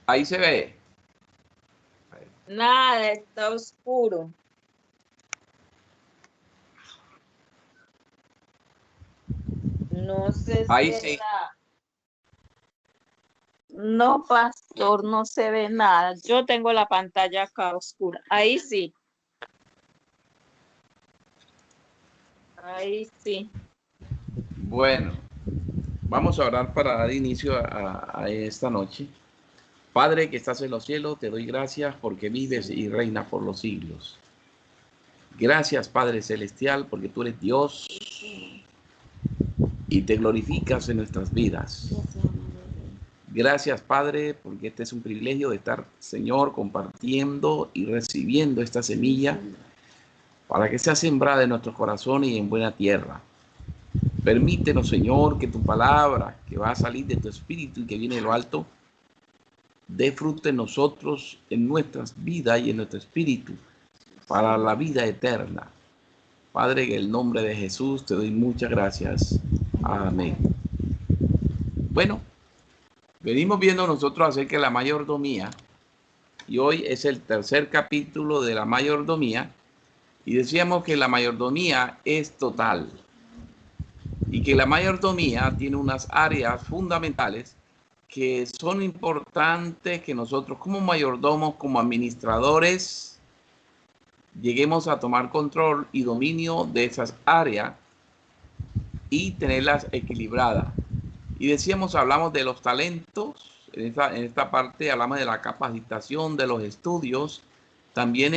Ahí se ve. Nada, está oscuro. No sé si Ahí es sí. la... No, pastor, no se ve nada. Yo tengo la pantalla acá oscura. Ahí sí. Ahí sí. Bueno, vamos a orar para dar inicio a esta noche. Padre que estás en los cielos, te doy gracias porque vives y reinas por los siglos. Gracias, Padre Celestial, porque tú eres Dios y te glorificas en nuestras vidas. Gracias, Padre, porque este es un privilegio de estar, Señor, compartiendo y recibiendo esta semilla para que sea sembrada en nuestros corazones y en buena tierra. Permítenos, Señor, que tu palabra, que va a salir de tu espíritu y que viene de lo alto, dé fruto en nosotros, en nuestras vidas y en nuestro espíritu, para la vida eterna. Padre, en el nombre de Jesús te doy muchas gracias. Amén. Bueno, venimos viendo nosotros acerca de la mayordomía y hoy es el tercer capítulo de la mayordomía y decíamos que la mayordomía es total y que la mayordomía tiene unas áreas fundamentales que son importantes que nosotros como mayordomos, como administradores, lleguemos a tomar control y dominio de esas áreas y tenerlas equilibradas. Y decíamos, hablamos de los talentos, en esta parte hablamos de la capacitación, de los estudios, también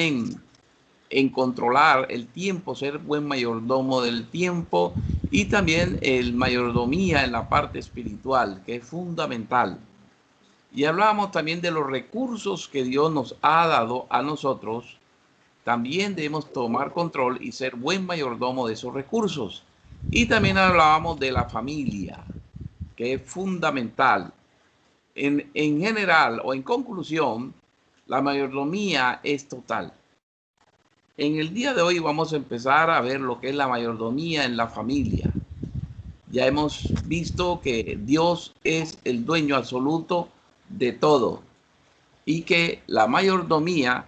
en controlar el tiempo, ser buen mayordomo del tiempo y también el mayordomía en la parte espiritual, que es fundamental. Y hablábamos también de los recursos que Dios nos ha dado a nosotros. También debemos tomar control y ser buen mayordomo de esos recursos. Y también hablábamos de la familia, que es fundamental. En general o en conclusión, la mayordomía es total. En el día de hoy vamos a empezar a ver lo que es la mayordomía en la familia. Ya hemos visto que Dios es el dueño absoluto de todo y que la mayordomía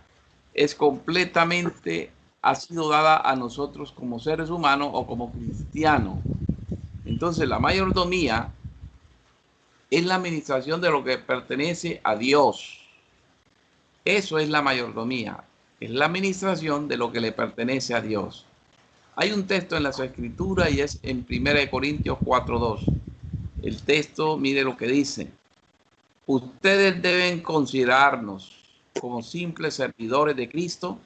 es completamente, ha sido dada a nosotros como seres humanos o como cristianos. Entonces la mayordomía es la administración de lo que pertenece a Dios. Eso es la mayordomía, es la administración de lo que le pertenece a Dios. Hay un texto en las Escrituras y es en 1 Corintios 4:2. El texto, mire lo que dice. Ustedes deben considerarnos como simples servidores de Cristo,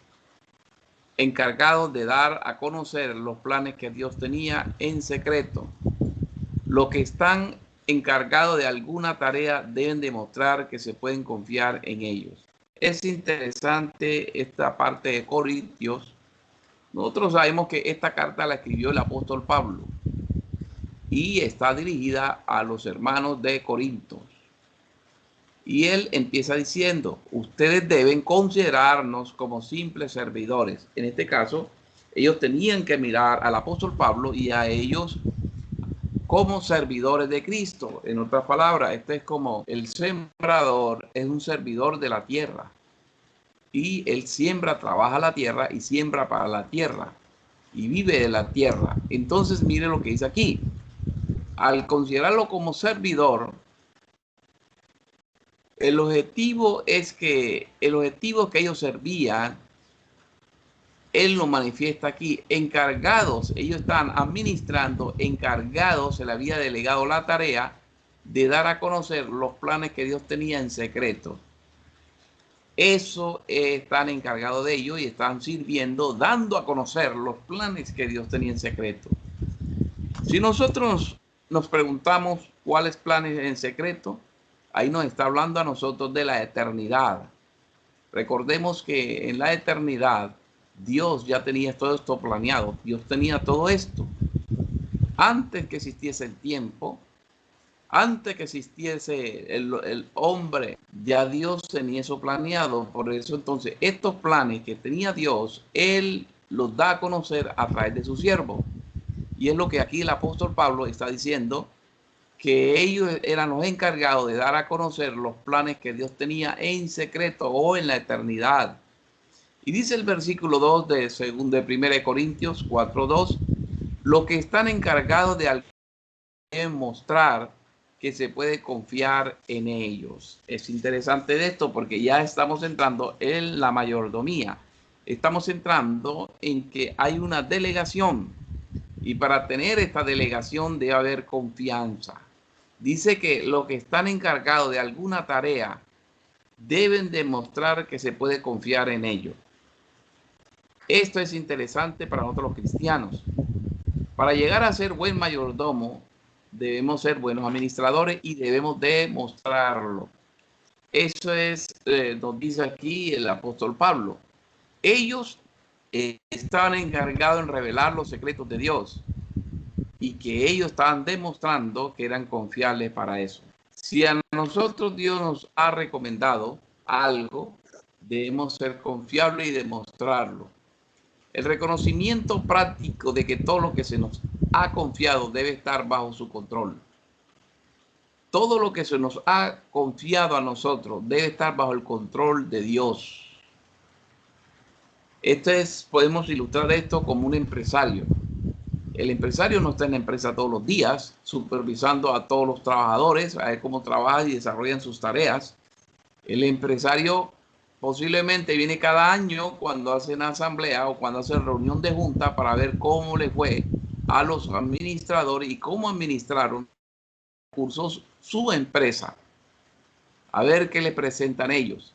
encargados de dar a conocer los planes que Dios tenía en secreto. Los que están encargados de alguna tarea deben demostrar que se pueden confiar en ellos. Es interesante esta parte de Corintios. Nosotros sabemos que esta carta la escribió el apóstol Pablo y está dirigida a los hermanos de Corinto. Y él empieza diciendo, ustedes deben considerarnos como simples servidores. En este caso, ellos tenían que mirar al apóstol Pablo y a ellos como servidores de Cristo. En otras palabras, este es como el sembrador, es un servidor de la tierra. Y él siembra, trabaja la tierra y siembra para la tierra. Y vive de la tierra. Entonces, mire lo que dice aquí. Al considerarlo como servidor, el objetivo que ellos servían, él lo manifiesta aquí, encargados, ellos están administrando, encargados, se le había delegado la tarea de dar a conocer los planes que Dios tenía en secreto. Eso están encargados de ellos y están sirviendo, dando a conocer los planes que Dios tenía en secreto. Si nosotros nos preguntamos cuáles planes en secreto, ahí nos está hablando a nosotros de la eternidad. Recordemos que en la eternidad Dios ya tenía todo esto planeado. Dios tenía todo esto. Antes que existiese el tiempo, antes que existiese el hombre, ya Dios tenía eso planeado. Por eso entonces estos planes que tenía Dios, Él los da a conocer a través de su siervo. Y es lo que aquí el apóstol Pablo está diciendo, que ellos eran los encargados de dar a conocer los planes que Dios tenía en secreto o en la eternidad. Y dice el versículo 2 de 1 Corintios 4:2, lo que están encargados de mostrar que se puede confiar en ellos. Es interesante de esto porque ya estamos entrando en la mayordomía. Estamos entrando en que hay una delegación y para tener esta delegación debe haber confianza. Dice que los que están encargados de alguna tarea deben demostrar que se puede confiar en ellos. Esto es interesante para nosotros los cristianos. Para llegar a ser buen mayordomo, debemos ser buenos administradores y debemos demostrarlo. Eso es, nos dice aquí el apóstol Pablo. Ellos estaban encargados en revelar los secretos de Dios y que ellos estaban demostrando que eran confiables para eso. Si a nosotros Dios nos ha recomendado algo, debemos ser confiables y demostrarlo. El reconocimiento práctico de que todo lo que se nos ha confiado debe estar bajo su control. Todo lo que se nos ha confiado a nosotros debe estar bajo el control de Dios. Podemos ilustrar esto como un empresario. El empresario no está en la empresa todos los días, supervisando a todos los trabajadores, a ver cómo trabajan y desarrollan sus tareas. El empresario posiblemente viene cada año cuando hacen asamblea o cuando hacen reunión de junta para ver cómo le fue a los administradores y cómo administraron recursos su empresa. A ver qué le presentan ellos.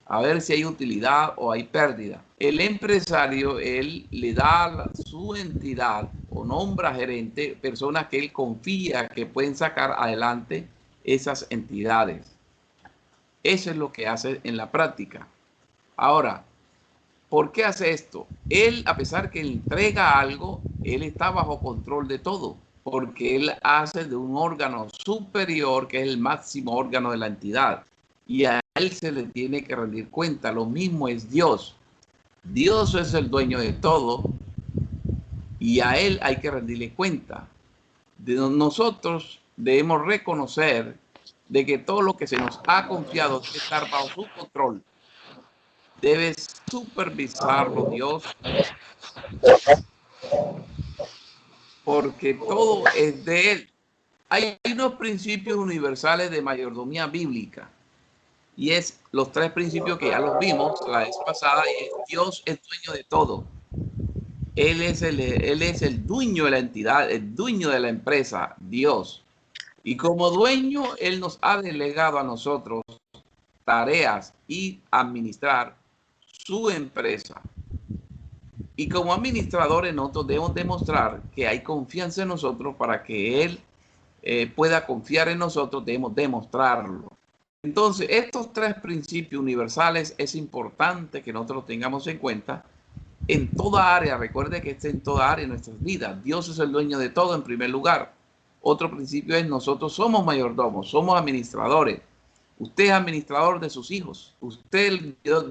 A ver si hay utilidad o hay pérdida. El empresario, él le da su entidad o nombra gerente, personas que él confía que pueden sacar adelante esas entidades. Eso es lo que hace en la práctica. Ahora, ¿por qué hace esto? Él, a pesar que entrega algo, él está bajo control de todo, porque él hace de un órgano superior, que es el máximo órgano de la entidad, y a él se le tiene que rendir cuenta. Lo mismo es Dios. Dios es el dueño de todo y a él hay que rendirle cuenta. Nosotros debemos reconocer de que todo lo que se nos ha confiado debe estar bajo su control. Debe supervisarlo Dios, porque todo es de él. Hay unos principios universales de mayordomía bíblica y es los tres principios que ya los vimos la vez pasada. Dios es dueño de todo. Él es el dueño de la entidad, el dueño de la empresa, Dios. Y como dueño, Él nos ha delegado a nosotros tareas y administrar su empresa. Y como administradores nosotros debemos demostrar que hay confianza en nosotros para que Él pueda confiar en nosotros, debemos demostrarlo. Entonces, estos tres principios universales es importante que nosotros tengamos en cuenta en toda área. Recuerde que está en toda área de nuestras vidas. Dios es el dueño de todo en primer lugar. Otro principio es nosotros somos mayordomos, somos administradores. Usted es administrador de sus hijos.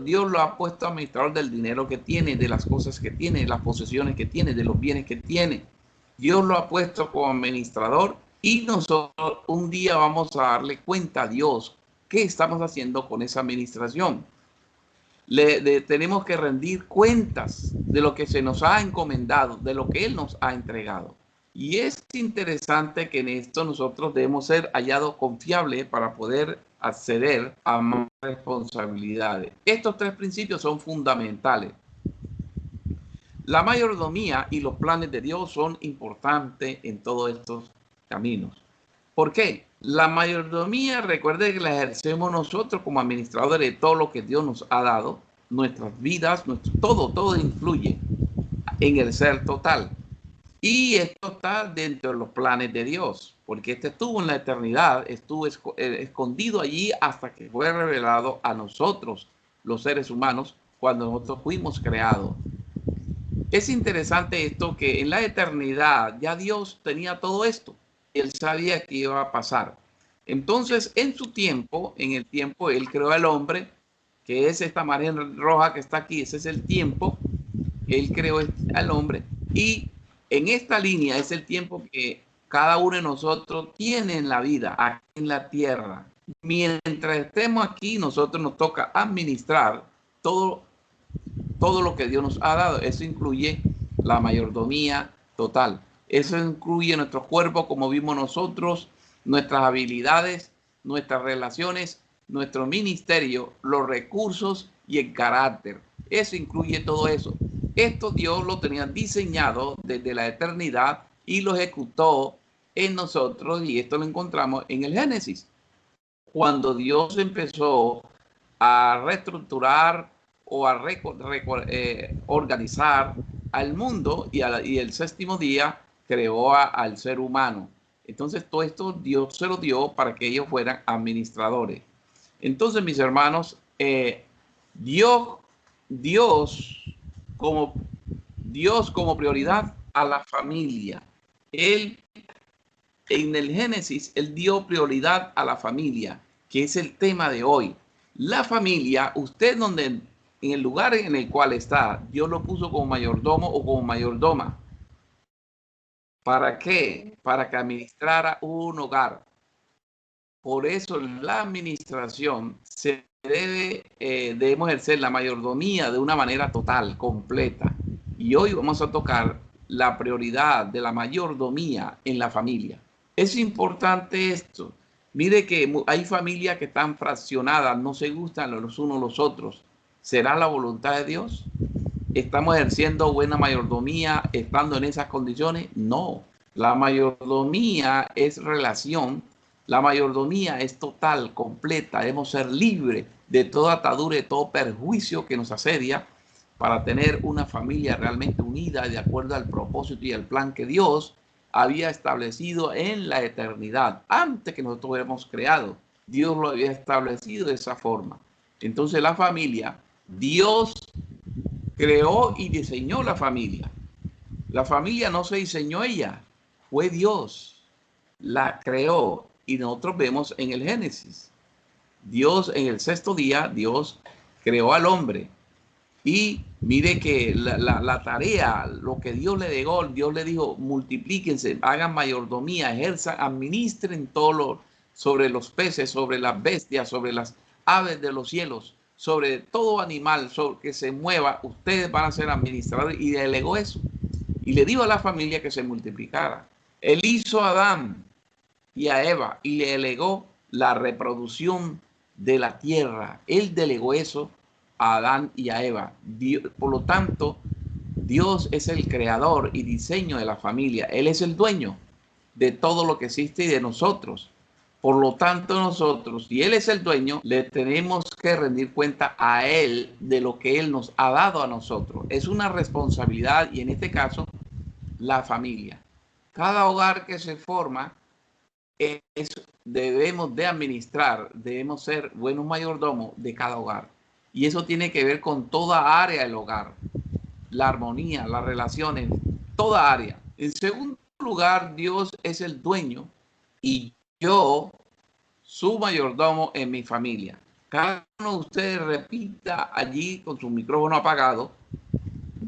Dios lo ha puesto administrador del dinero que tiene, de las cosas que tiene, de las posesiones que tiene, de los bienes que tiene. Dios lo ha puesto como administrador y nosotros un día vamos a darle cuenta a Dios qué estamos haciendo con esa administración. Tenemos que rendir cuentas de lo que se nos ha encomendado, de lo que Él nos ha entregado. Y es interesante que en esto nosotros debemos ser hallados confiables para poder acceder a más responsabilidades. Estos tres principios son fundamentales. La mayordomía y los planes de Dios son importantes en todos estos caminos. ¿Por qué? La mayordomía, recuerde que la ejercemos nosotros como administradores de todo lo que Dios nos ha dado, nuestras vidas, todo influye en el ser total. Y esto está dentro de los planes de Dios, porque este estuvo en la eternidad, estuvo escondido allí hasta que fue revelado a nosotros, los seres humanos, cuando nosotros fuimos creados. Es interesante esto, que en la eternidad ya Dios tenía todo esto. Él sabía que iba a pasar. Entonces, en su tiempo, en el tiempo, Él creó al hombre, que es esta marea roja que está aquí. Ese es el tiempo. Él creó al hombre. Y en esta línea es el tiempo que cada uno de nosotros tiene en la vida, aquí en la tierra. Mientras estemos aquí, nosotros nos toca administrar todo lo que Dios nos ha dado. Eso incluye la mayordomía total. Eso incluye nuestro cuerpo, como vimos nosotros, nuestras habilidades, nuestras relaciones, nuestro ministerio, los recursos y el carácter. Eso incluye todo eso. Esto Dios lo tenía diseñado desde la eternidad y lo ejecutó en nosotros, y esto lo encontramos en el Génesis. Cuando Dios empezó a reestructurar o a organizar al mundo, y el séptimo día creó al ser humano. Entonces todo esto Dios se lo dio para que ellos fueran administradores. Entonces, mis hermanos, Dios como prioridad a la familia. Él, en el Génesis, Él dio prioridad a la familia, que es el tema de hoy. La familia, usted en el lugar en el cual está, Dios lo puso como mayordomo o como mayordoma. ¿Para qué? Para que administrara un hogar. Por eso la administración debemos ejercer la mayordomía de una manera total, completa. Y hoy vamos a tocar la prioridad de la mayordomía en la familia. Es importante esto. Mire que hay familias que están fraccionadas, no se gustan los unos los otros. ¿Será la voluntad de Dios? ¿Estamos ejerciendo buena mayordomía estando en esas condiciones? No. La mayordomía es relación. La mayordomía es total, completa. Debemos ser libres de toda atadura, de todo perjuicio que nos asedia, para tener una familia realmente unida de acuerdo al propósito y al plan que Dios había establecido en la eternidad. Antes que nosotros hubiéramos creado, Dios lo había establecido de esa forma. Entonces la familia, Dios creó y diseñó la familia. La familia no se diseñó ella, fue Dios. La creó. Y nosotros vemos en el Génesis, Dios en el sexto día, Dios creó al hombre. Y mire que la tarea, lo que Dios le dejó, Dios le dijo: multiplíquense, hagan mayordomía, ejerzan, administren todo sobre los peces, sobre las bestias, sobre las aves de los cielos, sobre todo animal que se mueva. Ustedes van a ser administradores. Y delegó eso. Y le dijo a la familia que se multiplicara. Él hizo a Adán y a Eva y le delegó la reproducción de la tierra. Él delegó eso a Adán y a Eva. Por lo tanto, Dios es el creador y diseño de la familia. Él es el dueño de todo lo que existe y de nosotros. Por lo tanto, nosotros, si Él es el dueño, le tenemos que rendir cuenta a Él de lo que Él nos ha dado a nosotros. Es una responsabilidad, y en este caso, la familia. Cada hogar que se forma, debemos de administrar, debemos ser buenos mayordomos de cada hogar. Y eso tiene que ver con toda área del hogar, la armonía, las relaciones, toda área. En segundo lugar, Dios es el dueño y yo, su mayordomo en mi familia. Cada uno de ustedes repita allí con su micrófono apagado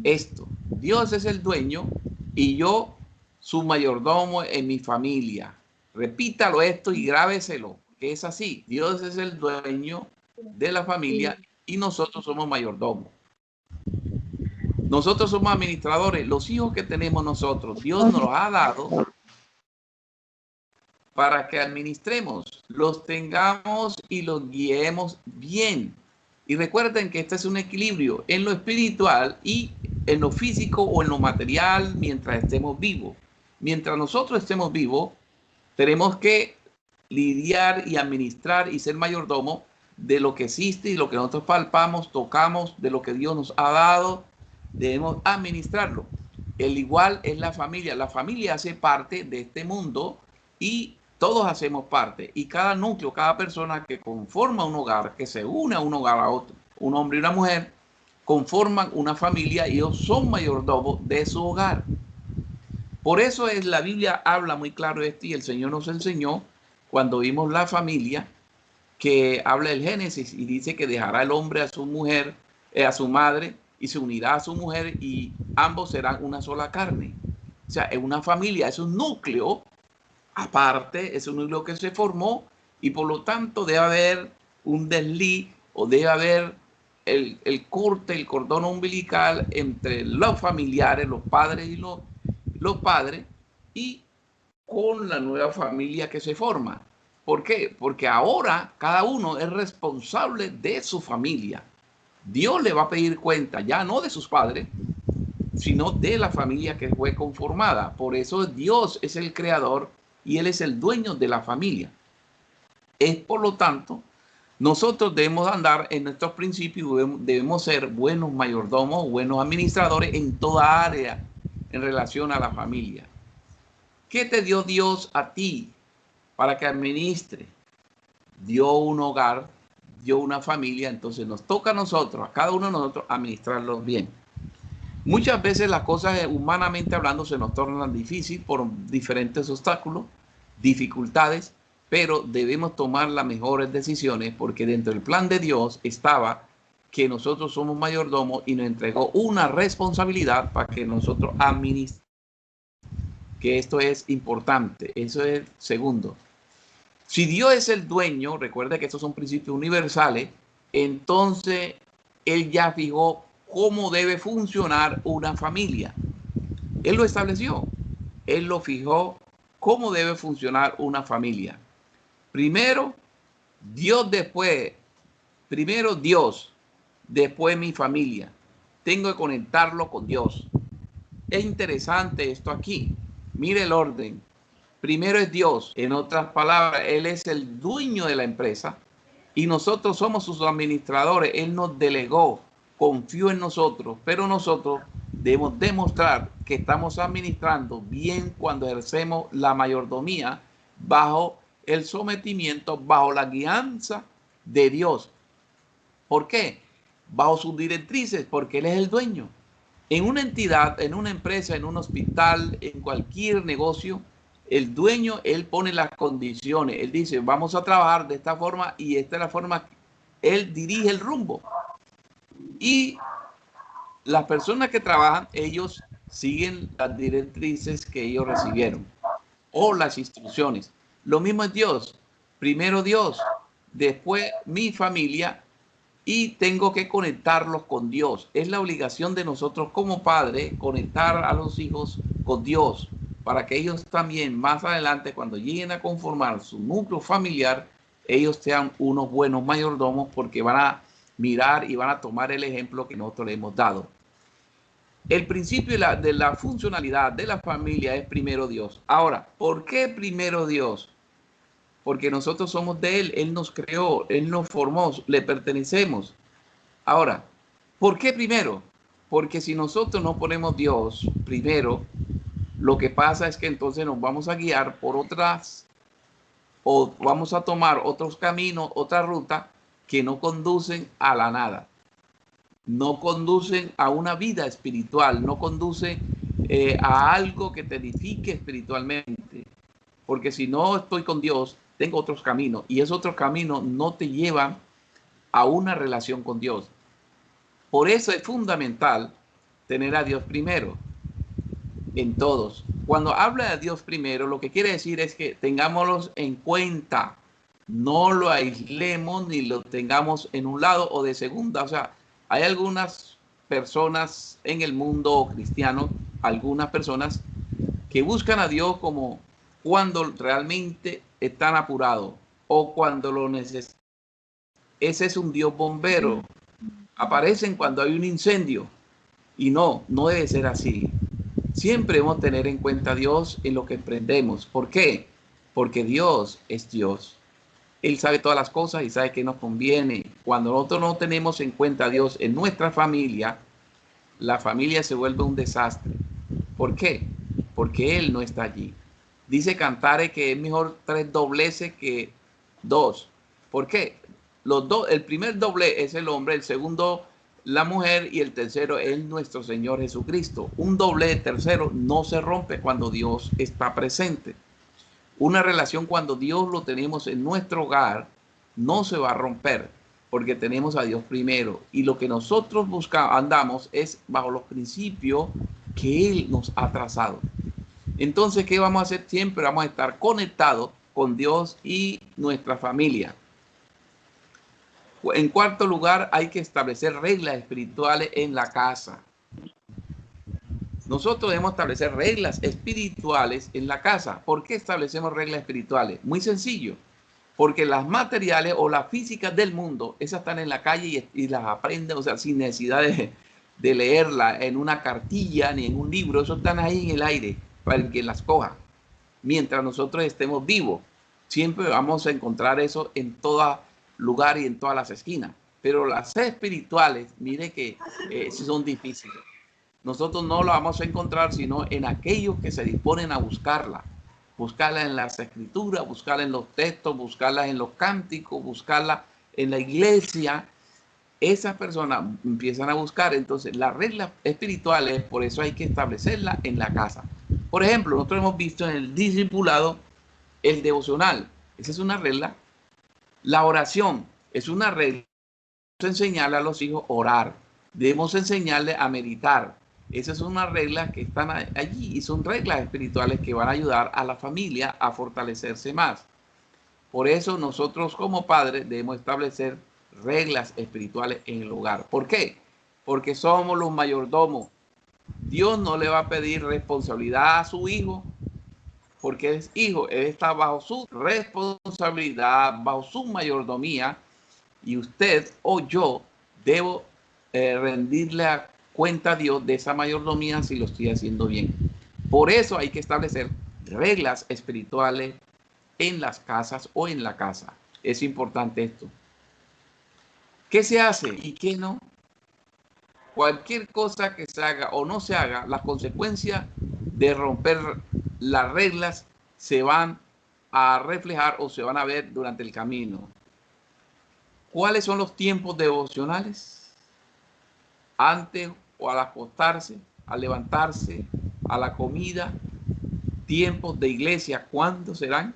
esto: Dios es el dueño y yo, su mayordomo en mi familia. Repítalo esto y grábeselo, que es así. Dios es el dueño de la familia y nosotros somos mayordomos. Nosotros somos administradores. Los hijos que tenemos nosotros, Dios nos los ha dado para que administremos, los tengamos y los guiemos bien. Y recuerden que este es un equilibrio en lo espiritual y en lo físico o en lo material mientras estemos vivos. Mientras nosotros estemos vivos, tenemos que lidiar y administrar y ser mayordomo de lo que existe y lo que nosotros palpamos, tocamos, de lo que Dios nos ha dado. Debemos administrarlo. El igual es la familia. La familia hace parte de este mundo y todos hacemos parte. Y cada núcleo, cada persona que conforma un hogar, que se une a un hogar a otro, un hombre y una mujer, conforman una familia y ellos son mayordomos de su hogar. Por eso la Biblia habla muy claro de esto, y el Señor nos enseñó cuando vimos la familia, que habla del Génesis y dice que dejará el hombre a su mujer, a su madre, y se unirá a su mujer y ambos serán una sola carne. O sea, es una familia, es un núcleo aparte, es un núcleo que se formó y por lo tanto debe haber un desliz o debe haber el corte, el cordón umbilical entre los familiares, los padres y los padres y con la nueva familia que se forma. ¿Por qué? Porque ahora cada uno es responsable de su familia. Dios le va a pedir cuenta ya no de sus padres, sino de la familia que fue conformada. Por eso Dios es el creador y Él es el dueño de la familia. Es por lo tanto, nosotros debemos andar en nuestros principios, debemos ser buenos mayordomos, buenos administradores en toda área en relación a la familia. ¿Qué te dio Dios a ti para que administre? Dio un hogar, dio una familia, entonces nos toca a nosotros, a cada uno de nosotros, administrarlos bien. Muchas veces las cosas humanamente hablando se nos tornan difíciles por diferentes obstáculos, dificultades, pero debemos tomar las mejores decisiones porque dentro del plan de Dios estaba que nosotros somos mayordomos y nos entregó una responsabilidad para que nosotros administremos. Que esto es importante, eso es segundo. Si Dios es el dueño, recuerda que estos son principios universales, entonces Él ya fijó cómo debe funcionar una familia. Él lo estableció, Él lo fijó cómo debe funcionar una familia. Primero Dios, después mi familia. Tengo que conectarlo con Dios. Es interesante esto aquí. Mire el orden. Primero es Dios. En otras palabras, Él es el dueño de la empresa y nosotros somos sus administradores. Él nos delegó, confió en nosotros, pero nosotros debemos demostrar que estamos administrando bien cuando ejercemos la mayordomía bajo el sometimiento, bajo la guianza de Dios. ¿Por qué? Bajo sus directrices, porque Él es el dueño. En una entidad, en una empresa, en un hospital, en cualquier negocio, el dueño, él pone las condiciones. Él dice, vamos a trabajar de esta forma y esta es la forma. Él dirige el rumbo. Y las personas que trabajan, ellos siguen las directrices que ellos recibieron o las instrucciones. Lo mismo es Dios. Primero Dios, después mi familia y tengo que conectarlos con Dios. Es la obligación de nosotros como padres conectar a los hijos con Dios para que ellos también más adelante cuando lleguen a conformar su núcleo familiar, ellos sean unos buenos mayordomos porque van a mirar y van a tomar el ejemplo que nosotros le hemos dado. El principio de la funcionalidad de la familia es primero Dios. Ahora, ¿por qué primero Dios? Porque nosotros somos de Él, Él nos creó, Él nos formó, le pertenecemos. Ahora, ¿por qué primero? Porque si nosotros no ponemos Dios primero, lo que pasa es que entonces nos vamos a guiar por otras, o vamos a tomar otros caminos, otra ruta que no conducen a la nada. No conducen a una vida espiritual, no conducen a algo que te edifique espiritualmente. Porque si no estoy con Dios, tengo otros caminos y esos otros caminos no te llevan a una relación con Dios. Por eso es fundamental tener a Dios primero en todos. Cuando habla de Dios primero, lo que quiere decir es que tengámoslos en cuenta. No lo aislemos ni lo tengamos en un lado o de segunda. O sea, hay algunas personas en el mundo cristiano, algunas personas que buscan a Dios como cuando realmente están apurados o cuando lo necesitan. Ese es un Dios bombero. Aparecen cuando hay un incendio y no debe ser así. Siempre debemos tener en cuenta a Dios en lo que emprendemos. ¿Por qué? Porque Dios es Dios. Él sabe todas las cosas y sabe qué nos conviene. Cuando nosotros no tenemos en cuenta a Dios en nuestra familia, la familia se vuelve un desastre. ¿Por qué? Porque Él no está allí. Dice Cantares que es mejor 3 dobleces que 2. ¿Por qué? El primer doble es el hombre, el segundo la mujer y el tercero es nuestro Señor Jesucristo. Un doble tercero no se rompe cuando Dios está presente. Una relación cuando Dios lo tenemos en nuestro hogar no se va a romper porque tenemos a Dios primero y lo que nosotros buscamos, andamos es bajo los principios que Él nos ha trazado. Entonces, ¿qué vamos a hacer? Siempre vamos a estar conectados con Dios y nuestra familia. En cuarto lugar, hay que establecer reglas espirituales en la casa. Nosotros debemos establecer reglas espirituales en la casa. ¿Por qué establecemos reglas espirituales? Muy sencillo. Porque las materiales o las físicas del mundo, esas están en la calle y las aprenden, o sea, sin necesidad de leerla en una cartilla ni en un libro. Eso están ahí en el aire para que las coja. Mientras nosotros estemos vivos, siempre vamos a encontrar eso en todo lugar y en todas las esquinas. Pero las espirituales, mire que sí son difíciles. Nosotros no la vamos a encontrar sino en aquellos que se disponen a buscarla. Buscarla en las escrituras, buscarla en los textos, buscarla en los cánticos, buscarla en la iglesia. Esas personas empiezan a buscar. Entonces, las reglas espirituales, por eso hay que establecerlas en la casa. Por ejemplo, nosotros hemos visto en el discipulado el devocional. Esa es una regla. La oración es una regla. Debemos enseñarle a los hijos a orar. Debemos enseñarle a meditar. Esas son unas reglas que están allí y son reglas espirituales que van a ayudar a la familia a fortalecerse más. Por eso nosotros como padres debemos establecer reglas espirituales en el hogar. ¿Por qué? Porque somos los mayordomos. Dios no le va a pedir responsabilidad a su hijo porque es hijo. Él está bajo su responsabilidad, bajo su mayordomía, y usted o yo debo rendirle cuenta a Dios de esa mayordomía si lo estoy haciendo bien. Por eso hay que establecer reglas espirituales en las casas o en la casa. Es importante esto. ¿Qué se hace y qué no? Cualquier cosa que se haga o no se haga, las consecuencias de romper las reglas se van a reflejar o se van a ver durante el camino. ¿Cuáles son los tiempos devocionales? Antes o al acostarse, al levantarse, a la comida. Tiempos de iglesia, ¿cuándo serán?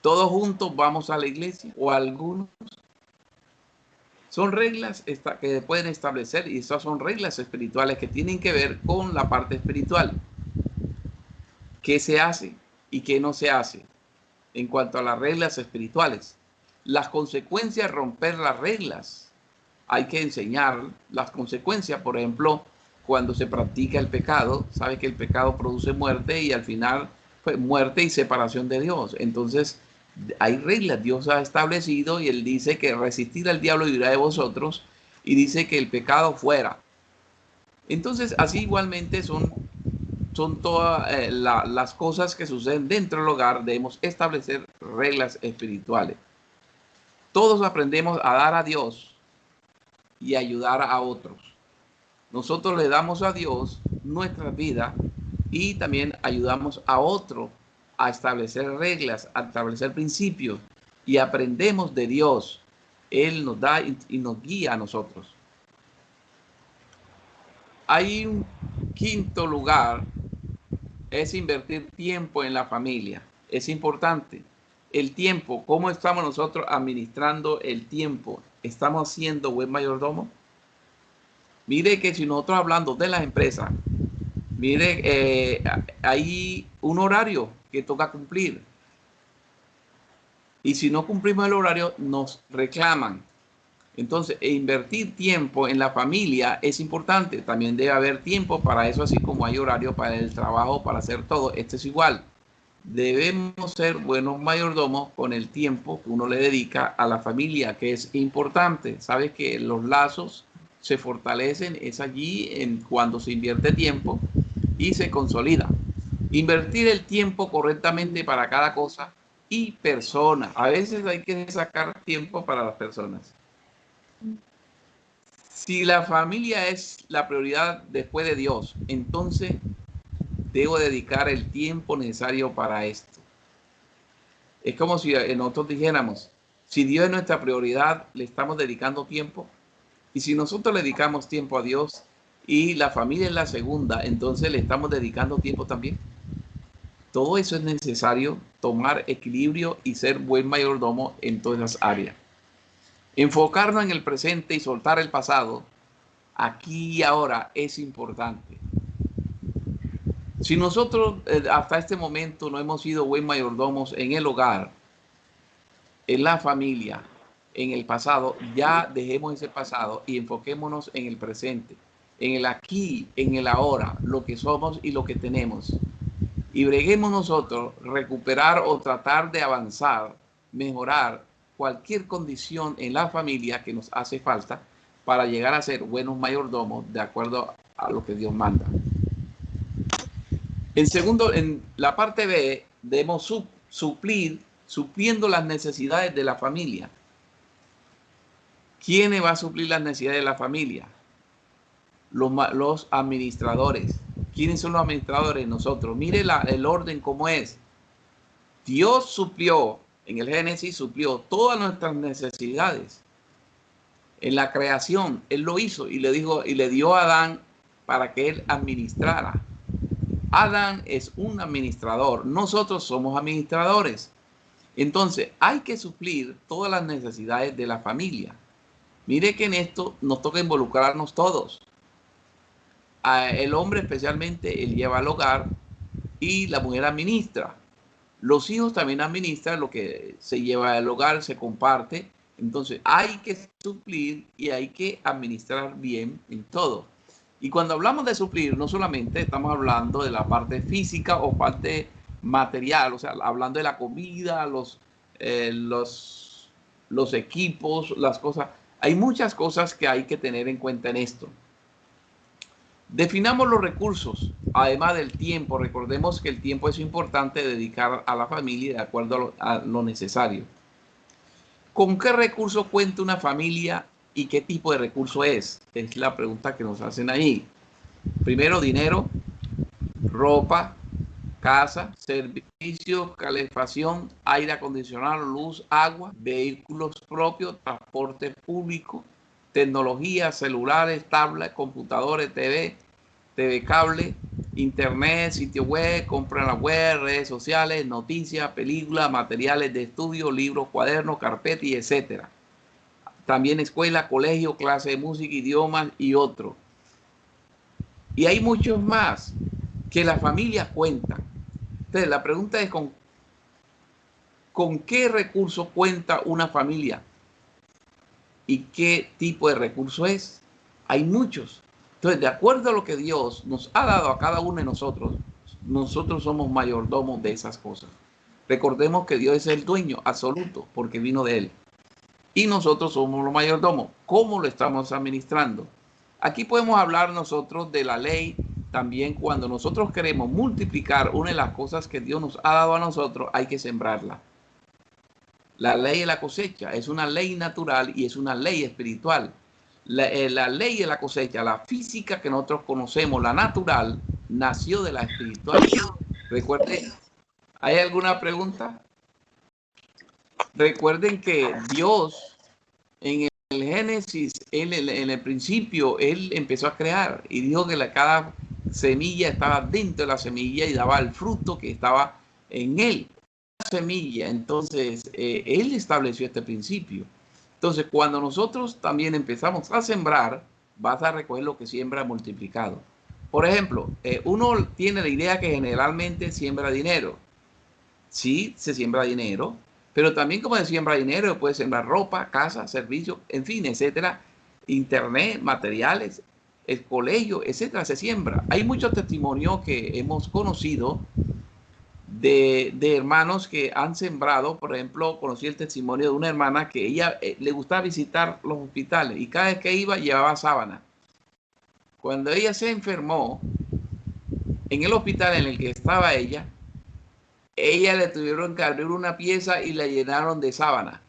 ¿Todos juntos vamos a la iglesia o algunos? Son reglas que pueden establecer, y esas son reglas espirituales que tienen que ver con la parte espiritual. ¿Qué se hace y qué no se hace en cuanto a las reglas espirituales? Las consecuencias de romper las reglas. Hay que enseñar las consecuencias. Por ejemplo, cuando se practica el pecado, sabe que el pecado produce muerte y al final pues, muerte y separación de Dios. Entonces, hay reglas, Dios ha establecido y Él dice que resistir al diablo vivirá de vosotros y dice que el pecado fuera. Entonces, así igualmente son todas las cosas que suceden dentro del hogar. Debemos establecer reglas espirituales. Todos aprendemos a dar a Dios y ayudar a otros. Nosotros le damos a Dios nuestra vida y también ayudamos a otro a establecer reglas, a establecer principios y aprendemos de Dios. Él nos da y nos guía a nosotros. Hay un quinto lugar, es invertir tiempo en la familia. Es importante. El tiempo, ¿cómo estamos nosotros administrando el tiempo? ¿Estamos siendo buen mayordomo? Mire que si nosotros hablando de las empresas, mire, hay un horario que toca cumplir. Y si no cumplimos el horario, nos reclaman. Entonces, invertir tiempo en la familia es importante. También debe haber tiempo para eso, así como hay horario para el trabajo, para hacer todo. Esto es igual. Debemos ser buenos mayordomos con el tiempo que uno le dedica a la familia, que es importante. Sabes que los lazos se fortalecen, es allí cuando se invierte tiempo y se consolida. Invertir el tiempo correctamente para cada cosa y persona. A veces hay que sacar tiempo para las personas. Si la familia es la prioridad después de Dios, entonces debo dedicar el tiempo necesario para esto. Es como si nosotros dijéramos, si Dios es nuestra prioridad, le estamos dedicando tiempo. Y si nosotros le dedicamos tiempo a Dios y la familia es la segunda, entonces le estamos dedicando tiempo también. Todo eso es necesario, tomar equilibrio y ser buen mayordomo en todas las áreas. Enfocarnos en el presente y soltar el pasado, aquí y ahora, es importante. Si nosotros hasta este momento no hemos sido buen mayordomos en el hogar, en la familia, en el pasado, ya dejemos ese pasado y enfoquémonos en el presente, en el aquí, en el ahora, lo que somos y lo que tenemos. Y breguemos nosotros recuperar o tratar de avanzar, mejorar cualquier condición en la familia que nos hace falta para llegar a ser buenos mayordomos de acuerdo a lo que Dios manda. En segundo, en la parte B, debemos supliendo las necesidades de la familia. ¿Quién va a suplir las necesidades de la familia? Los administradores. ¿Quiénes son los administradores? Nosotros. Mire el orden cómo es. Dios suplió, en el Génesis suplió todas nuestras necesidades. En la creación, Él lo hizo y le dijo, y le dio a Adán para que él administrara. Adán es un administrador, nosotros somos administradores. Entonces, hay que suplir todas las necesidades de la familia. Mire que en esto nos toca involucrarnos todos. El hombre especialmente, él lleva al hogar y la mujer administra. Los hijos también administran lo que se lleva al hogar, se comparte. Entonces, hay que suplir y hay que administrar bien en todo. Y cuando hablamos de suplir, no solamente estamos hablando de la parte física o parte material, o sea, hablando de la comida, los equipos, las cosas. Hay muchas cosas que hay que tener en cuenta en esto. Definamos los recursos, además del tiempo. Recordemos que el tiempo es importante dedicar a la familia de acuerdo a lo necesario. ¿Con qué recurso cuenta una familia y qué tipo de recurso es? Es la pregunta que nos hacen ahí. Primero, dinero, ropa, casa, servicios, calefacción, aire acondicionado, luz, agua, vehículos propios, transporte público, tecnología, celulares, tablets, computadores, TV cable, internet, sitio web, compra en la web, redes sociales, noticias, películas, materiales de estudio, libros, cuadernos, carpetas y etcétera. También escuela, colegio, clase de música, idiomas y otros. Y hay muchos más que la familia cuenta. Entonces, la pregunta es ¿con qué recurso cuenta una familia? ¿Y qué tipo de recurso es? Hay muchos. Entonces, de acuerdo a lo que Dios nos ha dado a cada uno de nosotros, nosotros somos mayordomos de esas cosas. Recordemos que Dios es el dueño absoluto porque vino de Él. Y nosotros somos los mayordomos. ¿Cómo lo estamos administrando? Aquí podemos hablar nosotros de la ley. También cuando nosotros queremos multiplicar una de las cosas que Dios nos ha dado a nosotros, hay que sembrarla. La ley de la cosecha es una ley natural y es una ley espiritual. La ley de la cosecha, la física que nosotros conocemos, la natural, nació de la espiritual. Recuerden, ¿hay alguna pregunta? Recuerden que Dios en el Génesis, en el principio, Él empezó a crear y dijo que cada semilla estaba dentro de la semilla y daba el fruto que estaba en él. Semilla, entonces Él estableció este principio. Entonces, cuando nosotros también empezamos a sembrar, vas a recoger lo que siembra multiplicado. Por ejemplo, uno tiene la idea que generalmente siembra dinero. Sí, se siembra dinero, pero también como se siembra dinero, puede sembrar ropa, casa, servicios, en fin, etcétera, internet, materiales, el colegio, etcétera, se siembra. Hay muchos testimonios que hemos conocido de hermanos que han sembrado. Por ejemplo, conocí el testimonio de una hermana que ella le gustaba visitar los hospitales y cada vez que iba llevaba sábana. Cuando ella se enfermó, en el hospital en el que estaba ella le tuvieron que abrir una pieza y la llenaron de sábana.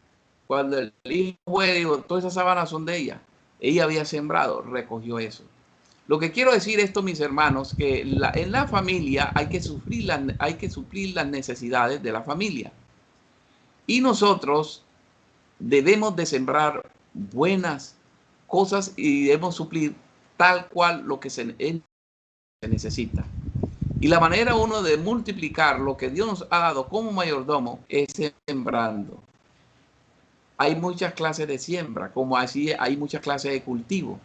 Cuando el hijo fue, digo, todas esas sábanas son de ella. Ella había sembrado, recogió eso. Lo que quiero decir esto, mis hermanos, que en la familia hay que suplir las necesidades de la familia. Y nosotros debemos de sembrar buenas cosas y debemos suplir tal cual lo que se necesita. Y la manera uno de multiplicar lo que Dios nos ha dado como mayordomo es sembrando. Hay muchas clases de siembra, como así hay muchas clases de cultivo.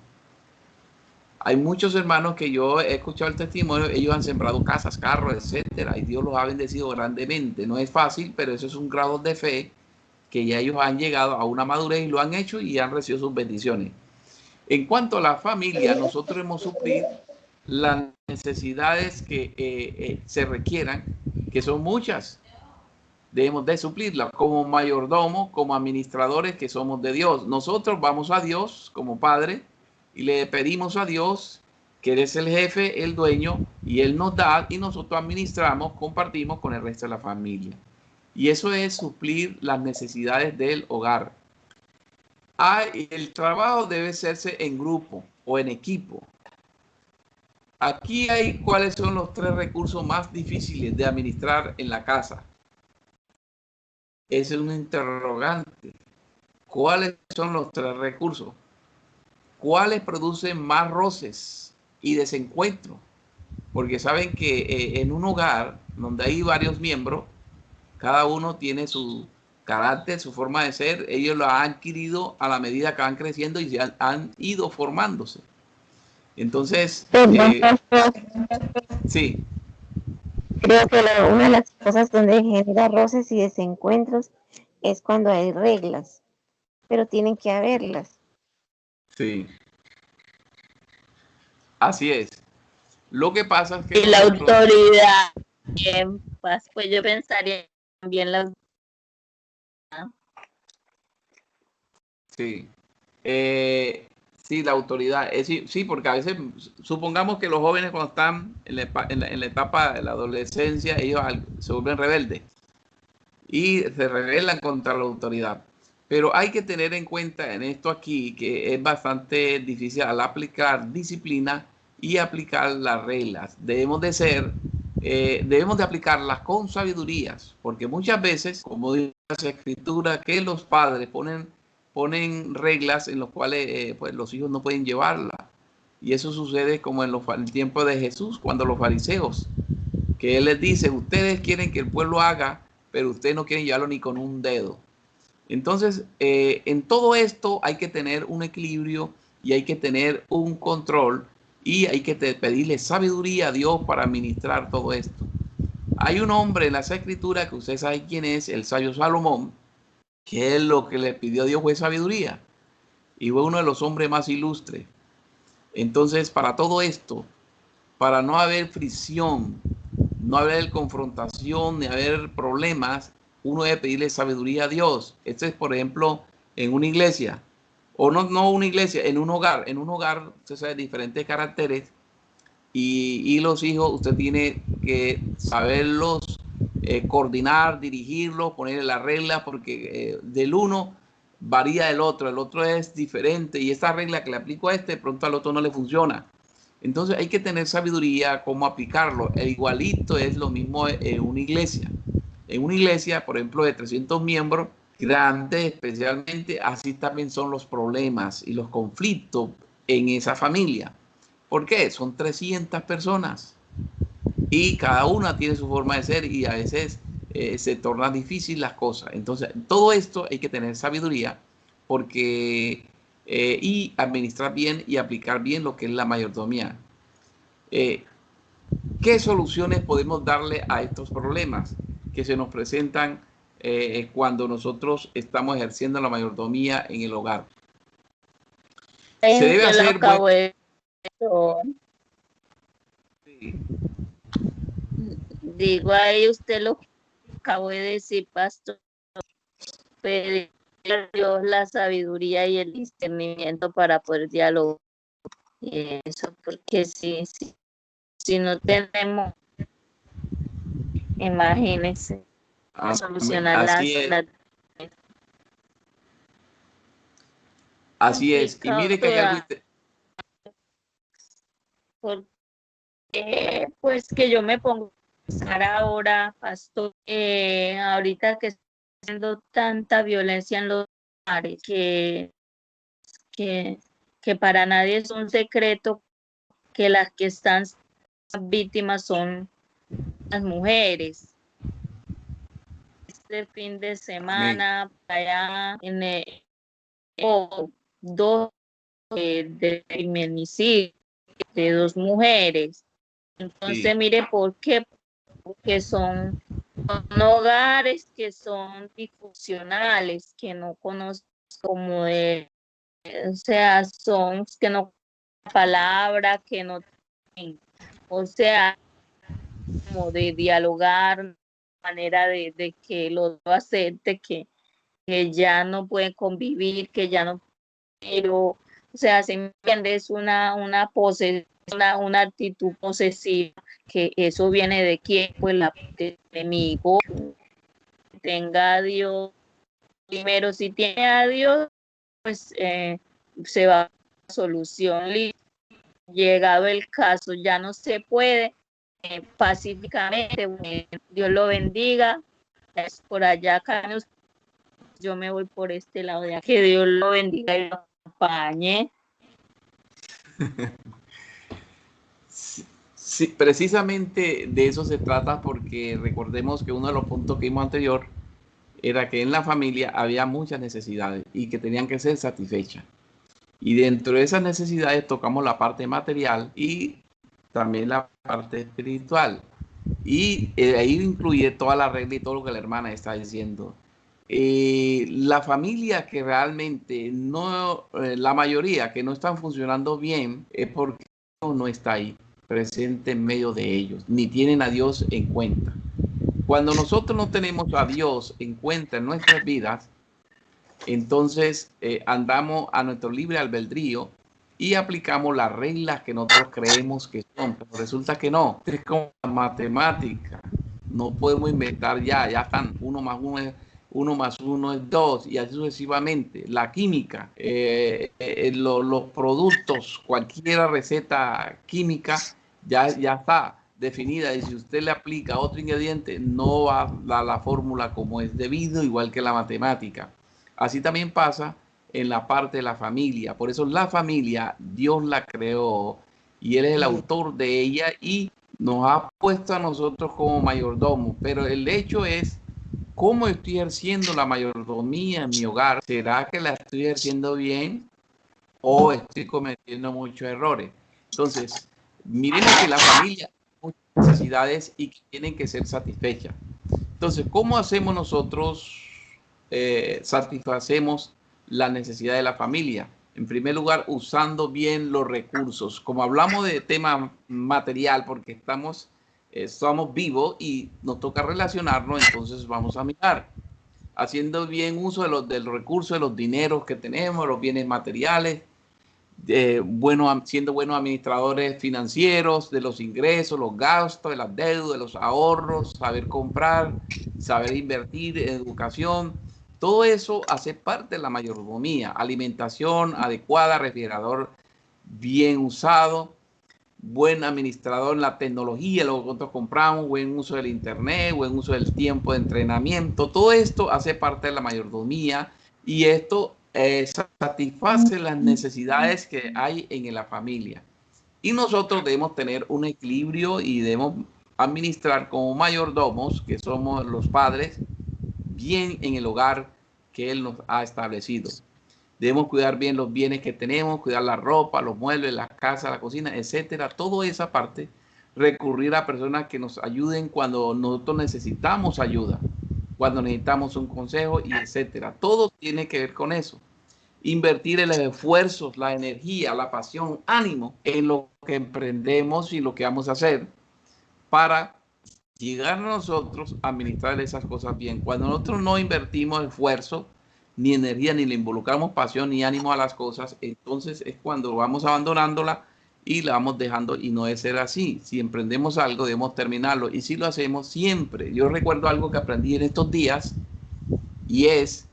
Hay muchos hermanos que yo he escuchado el testimonio, ellos han sembrado casas, carros, etcétera, y Dios los ha bendecido grandemente. No es fácil, pero eso es un grado de fe que ya ellos han llegado a una madurez y lo han hecho y han recibido sus bendiciones. En cuanto a la familia, nosotros hemos suplir las necesidades que se requieran, que son muchas. Debemos de suplirlas como mayordomo, como administradores que somos de Dios. Nosotros vamos a Dios como Padre y le pedimos a Dios que Él es el jefe, el dueño, y Él nos da y nosotros administramos, compartimos con el resto de la familia. Y eso es suplir las necesidades del hogar. El trabajo debe hacerse en grupo o en equipo. Aquí hay cuáles son los 3 recursos más difíciles de administrar en la casa. Es un interrogante. ¿Cuáles son los 3 recursos? ¿Cuáles producen más roces y desencuentros? Porque saben que en un hogar donde hay varios miembros, cada uno tiene su carácter, su forma de ser. Ellos lo han adquirido a la medida que van creciendo y han ido formándose. Entonces, sí. Creo que una de las cosas donde genera roces y desencuentros es cuando hay reglas, pero tienen que haberlas. Sí, así es. Lo que pasa es que y la autoridad, pues yo pensaría también la sí. Sí, la autoridad. Sí, porque a veces, supongamos que los jóvenes cuando están en la etapa de la adolescencia, ellos se vuelven rebeldes y se rebelan contra la autoridad. Pero hay que tener en cuenta en esto aquí que es bastante difícil al aplicar disciplina y aplicar las reglas. Debemos de aplicarlas con sabidurías, porque muchas veces, como dice la escritura, que los padres ponen reglas en las cuales pues los hijos no pueden llevarlas. Y eso sucede como en el tiempo de Jesús, cuando los fariseos, que él les dice, ustedes quieren que el pueblo haga, pero ustedes no quieren llevarlo ni con un dedo. Entonces, en todo esto hay que tener un equilibrio y hay que tener un control y hay que pedirle sabiduría a Dios para administrar todo esto. Hay un hombre en las escrituras que usted sabe quién es, el sabio Salomón, que es lo que le pidió a Dios fue sabiduría y fue uno de los hombres más ilustres. Entonces, para todo esto, para no haber fricción, no haber confrontación, ni haber problemas, uno debe pedirle sabiduría a Dios. Esto es, por ejemplo, en una iglesia, o no una iglesia, en un hogar. En un hogar, usted sabe diferentes caracteres y los hijos, usted tiene que saberlos coordinar, dirigirlos, ponerle las reglas, porque del uno varía del otro, el otro es diferente y esta regla que le aplico a este, pronto al otro no le funciona. Entonces hay que tener sabiduría cómo aplicarlo. El igualito es lo mismo en una iglesia. En una iglesia, por ejemplo, de 300 miembros, grandes especialmente, así también son los problemas y los conflictos en esa familia. ¿Por qué? Son 300 personas y cada una tiene su forma de ser y a veces se tornan difíciles las cosas. Entonces, todo esto hay que tener sabiduría porque y administrar bien y aplicar bien lo que es la mayordomía. ¿Qué soluciones podemos darle a estos problemas que se nos presentan cuando nosotros estamos ejerciendo la mayordomía en el hogar? Se debe yo lo hacer acabo de digo ahí usted lo acabo de decir, pastor, pedir a Dios la sabiduría y el discernimiento para poder dialogar y eso, porque si no tenemos, imagínense, solucionar así es. Así es. Y mire que hay algo. Porque, pues que yo me pongo a pensar ahora, pastor, ahorita que está haciendo tanta violencia en los hogares, que para nadie es un secreto que las que están víctimas son las mujeres. Este fin de semana, allá en dos de feminicidio, de dos mujeres. Entonces, Sí. mire, ¿por qué? Porque son hogares que son disfuncionales, que no conocen como de, o sea, son que no palabra, que no tienen, o sea, como de dialogar, manera de que los dos acepte que ya no pueden convivir, que ya no, pero, o sea, se me entiende, es una actitud posesiva, que eso viene de quién, pues la del enemigo, tenga a Dios primero, si tiene a Dios, pues se va a la solución. Llegado el caso, ya no se puede pacíficamente, bueno, Dios lo bendiga, es por allá, Carlos, yo me voy por este lado de aquí, que Dios lo bendiga y lo acompañe. Sí, sí, precisamente de eso se trata, porque recordemos que uno de los puntos que vimos anterior era que en la familia había muchas necesidades y que tenían que ser satisfechas. Y dentro de esas necesidades tocamos la parte material y también la parte espiritual. Y ahí incluye toda la regla y todo lo que la hermana está diciendo. La familia que realmente no, la mayoría que no están funcionando bien es porque no está ahí presente en medio de ellos, ni tienen a Dios en cuenta. Cuando nosotros no tenemos a Dios en cuenta en nuestras vidas, entonces andamos a nuestro libre albedrío y aplicamos las reglas que nosotros creemos que son, pero resulta que no. Es como la matemática. No podemos inventar ya están, uno más uno es dos, y así sucesivamente. La química, los productos, cualquier receta química ya está definida, y si usted le aplica otro ingrediente, no va a dar la fórmula como es debido, igual que la matemática. Así también pasa en la parte de la familia. Por eso la familia, Dios la creó y Él es el autor de ella y nos ha puesto a nosotros como mayordomos. Pero el hecho es, ¿cómo estoy ejerciendo la mayordomía en mi hogar? ¿Será que la estoy ejerciendo bien o estoy cometiendo muchos errores? Entonces, miremos que la familia tiene muchas necesidades y que tienen que ser satisfechas. Entonces, ¿cómo hacemos nosotros, satisfacemos la necesidad de la familia? En primer lugar, usando bien los recursos. Como hablamos de tema material, porque estamos vivos y nos toca relacionarnos, entonces vamos a mirar. Haciendo bien uso de los recursos, de los dineros que tenemos, los bienes materiales, siendo buenos administradores financieros de los ingresos, los gastos, de las deudas, de los ahorros, saber comprar, saber invertir en educación. Todo eso hace parte de la mayordomía. Alimentación adecuada, refrigerador bien usado, buen administrador en la tecnología, lo que nosotros compramos, buen uso del internet, buen uso del tiempo de entrenamiento. Todo esto hace parte de la mayordomía, y esto satisface las necesidades que hay en la familia. Y nosotros debemos tener un equilibrio y debemos administrar como mayordomos, que somos los padres, bien en el hogar que Él nos ha establecido. Debemos cuidar bien los bienes que tenemos, cuidar la ropa, los muebles, la casa, la cocina, etcétera. Toda esa parte, recurrir a personas que nos ayuden cuando nosotros necesitamos ayuda, cuando necesitamos un consejo, y etcétera. Todo tiene que ver con eso. Invertir en los esfuerzos, la energía, la pasión, ánimo en lo que emprendemos y lo que vamos a hacer para llegar a nosotros a administrar esas cosas bien. Cuando nosotros no invertimos esfuerzo, ni energía, ni le involucramos pasión, ni ánimo a las cosas, entonces es cuando vamos abandonándola y la vamos dejando, y no debe ser así. Si emprendemos algo, debemos terminarlo, y si lo hacemos siempre. Yo recuerdo algo que aprendí en estos días, y es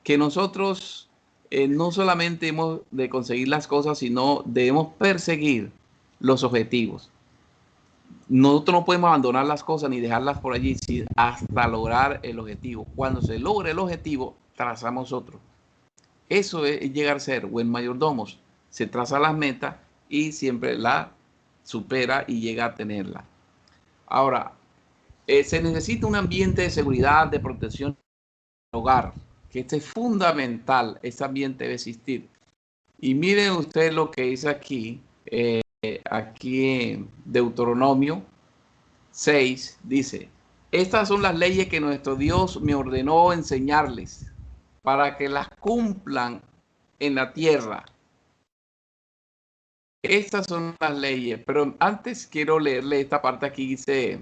que nosotros no solamente hemos de conseguir las cosas, sino debemos perseguir los objetivos. Nosotros no podemos abandonar las cosas ni dejarlas por allí hasta lograr el objetivo. Cuando se logre el objetivo, trazamos otro. Eso es llegar a ser buen mayordomos. Se traza las metas y siempre la supera y llega a tenerla. Ahora, se necesita un ambiente de seguridad, de protección en el hogar, que este es fundamental. Este ambiente debe existir. Y miren ustedes lo que dice aquí. aquí en Deuteronomio 6, dice: estas son las leyes que nuestro Dios me ordenó enseñarles para que las cumplan en la tierra. Estas son las leyes, pero antes quiero leerle esta parte aquí. Dice: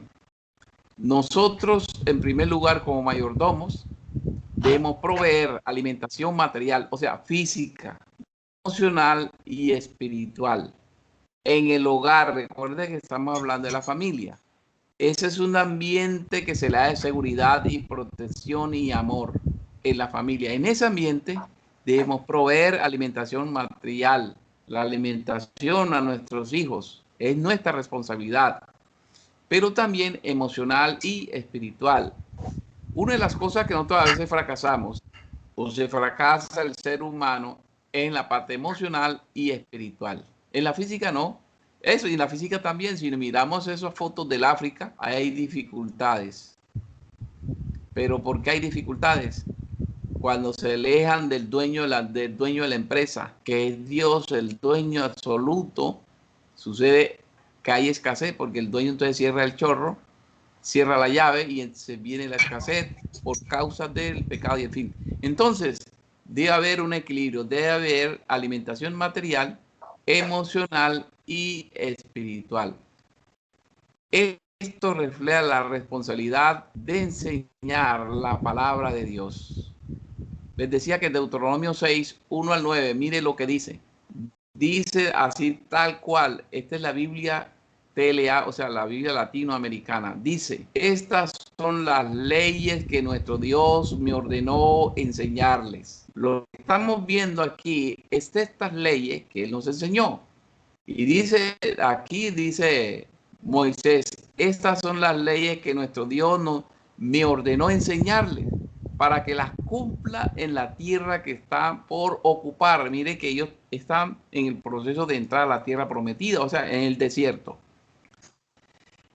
nosotros, en primer lugar, como mayordomos, debemos proveer alimentación material, o sea, física, emocional y espiritual en el hogar. Recuerde que estamos hablando de la familia. Ese es un ambiente que se le da de seguridad y protección y amor en la familia. En ese ambiente debemos proveer alimentación material. La alimentación a nuestros hijos es nuestra responsabilidad, pero también emocional y espiritual. Una de las cosas que nosotros a veces fracasamos, o se fracasa el ser humano, en la parte emocional y espiritual. En la física no. Eso, y en la física también, si miramos esas fotos del África, hay dificultades. ¿Pero por qué hay dificultades? Cuando se alejan del dueño de la empresa, que es Dios, el dueño absoluto, sucede que hay escasez, porque el dueño entonces cierra el chorro, cierra la llave y se viene la escasez por causa del pecado y en fin. Entonces, debe haber un equilibrio, debe haber alimentación material, emocional y espiritual. Esto refleja la responsabilidad de enseñar la palabra de Dios. Les decía que en Deuteronomio 6, 1 al 9, mire lo que dice. Dice así tal cual, esta es la Biblia TLA, o sea, la Biblia latinoamericana. Dice: estas son las leyes que nuestro Dios me ordenó enseñarles. Lo que estamos viendo aquí es estas leyes que Él nos enseñó. Y dice, aquí dice Moisés: estas son las leyes que nuestro Dios me ordenó enseñarles para que las cumpla en la tierra que está por ocupar. Mire que ellos están en el proceso de entrar a la tierra prometida, o sea, en el desierto.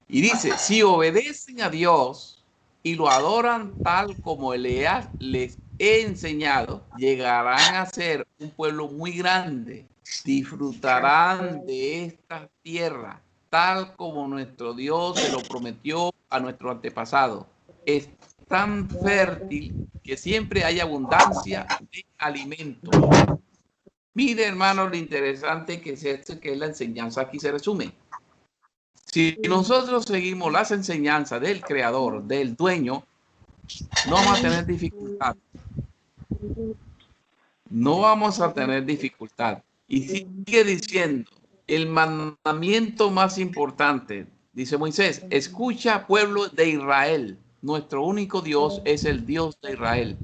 Y dice: si obedecen a Dios y lo adoran tal como les he enseñado, llegarán a ser un pueblo muy grande. Disfrutarán de esta tierra, tal como nuestro Dios se lo prometió a nuestro antepasado. Es tan fértil que siempre hay abundancia de alimento. Mire, hermano, lo interesante que es esto, que es la enseñanza aquí se resume. Si nosotros seguimos las enseñanzas del Creador, del Dueño, no vamos a tener dificultad. No vamos a tener dificultad. Y sigue diciendo: el mandamiento más importante, dice Moisés: escucha, pueblo de Israel, nuestro único Dios es el Dios de Israel.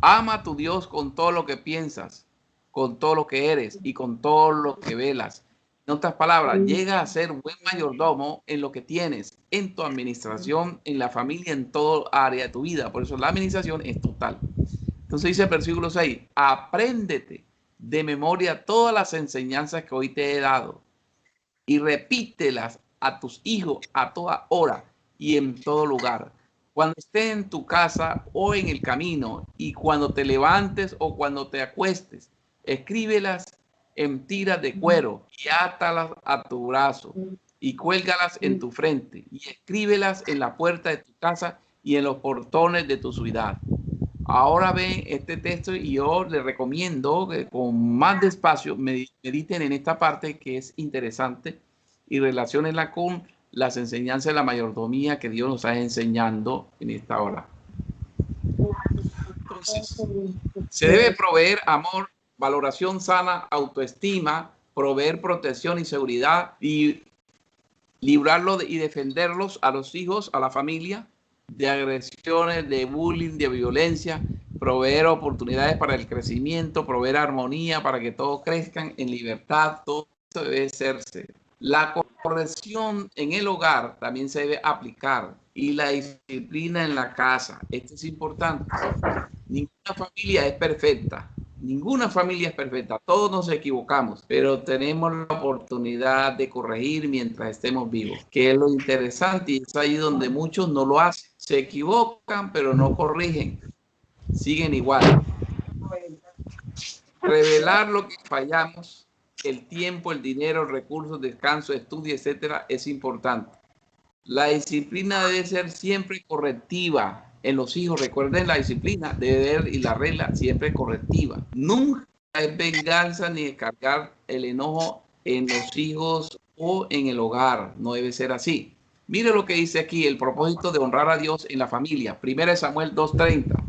Ama a tu Dios con todo lo que piensas, con todo lo que eres y con todo lo que velas. En otras palabras, llega a ser un buen mayordomo en lo que tienes, en tu administración, en la familia, en todo área de tu vida. Por eso la administración es total. Entonces dice el versículo 6: apréndete de memoria todas las enseñanzas que hoy te he dado y repítelas a tus hijos a toda hora y en todo lugar. Cuando estés en tu casa o en el camino, y cuando te levantes o cuando te acuestes, escríbelas en tiras de cuero y átalas a tu brazo y cuélgalas en tu frente y escríbelas en la puerta de tu casa y en los portones de tu ciudad. Ahora ven este texto y yo les recomiendo que con más despacio mediten en esta parte que es interesante y relaciónenla con las enseñanzas de la mayordomía que Dios nos está enseñando en esta hora. Entonces, se debe proveer amor, valoración sana, autoestima, proveer protección y seguridad y librarlo y defenderlos a los hijos, a la familia, de agresiones, de bullying, de violencia, proveer oportunidades para el crecimiento, proveer armonía para que todos crezcan en libertad. Todo eso debe hacerse. La corrección en el hogar también se debe aplicar, y la disciplina en la casa. Esto es importante. Ninguna familia es perfecta. Ninguna familia es perfecta. Todos nos equivocamos, pero tenemos la oportunidad de corregir mientras estemos vivos, que es lo interesante, y es ahí donde muchos no lo hacen. Se equivocan, pero no corrigen. Siguen igual. Revelar lo que fallamos el tiempo, el dinero, recursos, descanso, estudio, etcétera, es importante. La disciplina debe ser siempre correctiva en los hijos. Recuerden, la disciplina debe ser, y la regla siempre correctiva. Nunca es venganza ni descargar el enojo en los hijos o en el hogar. No debe ser así. Mire lo que dice aquí, el propósito de honrar a Dios en la familia. 1 Samuel 2:30.